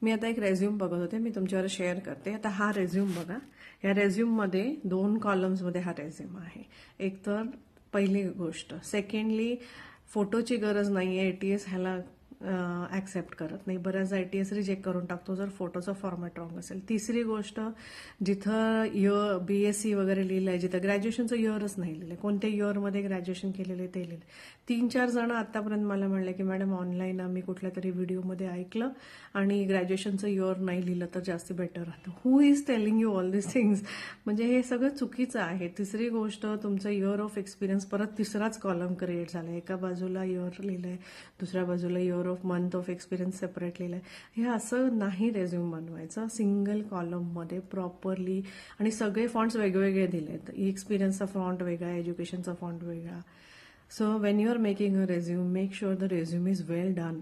मी आता एक रेझ्यूम बघत होते, मी तुमच्यावर शेअर करते. आता हा रेझ्यूम बघा. या रेझ्यूममध्ये 2 कॉलम्समध्ये हा रेझ्यूम आहे. एक तर पहिली गोष्ट. सेकंडली, फोटोची गरज नाही आहे. ATS ह्याला ॲक्सेप्ट करत नाही. बऱ्याच ATS रिजेक्ट करून टाकतो जर फोटोचा फॉर्मॅट रॉंग असेल. तिसरी गोष्ट, जिथं BSc वगैरे लिहिलं आहे, जिथं ग्रॅज्युएशनचं इयरच नाही लिहिलं, कोणत्या इयरमध्ये ग्रॅज्युएशन केलेलं ते लिहिलं. 3-4 जण आतापर्यंत मला म्हणले की मॅडम ऑनलाईन आम्ही कुठल्या तरी व्हिडिओमध्ये ऐकलं आणि ग्रॅज्युएशनचं इयर नाही लिहिलं तर जास्त बेटर राहतं. Who is telling you all this things? म्हणजे हे सगळं चुकीचं आहे. तिसरी गोष्ट, तुमचं इयर ऑफ एक्सपिरियन्स परत तिसराच कॉलम क्रिएट झाला. एका बाजूला इयर लिहिलंय, दुसऱ्या बाजूला year of month of experience separate लिहिलंय. हे असं नाही रेझ्यूम बनवायचं. सिंगल कॉलममध्ये प्रॉपरली, आणि सगळे फॉन्ट्स वेगवेगळे दिलेत. एक्सपिरियन्सचा फॉन्ट वेगळा, एज्युकेशनचा फॉन्ट वेगळा. So when you are making a resume, make sure the resume is well done.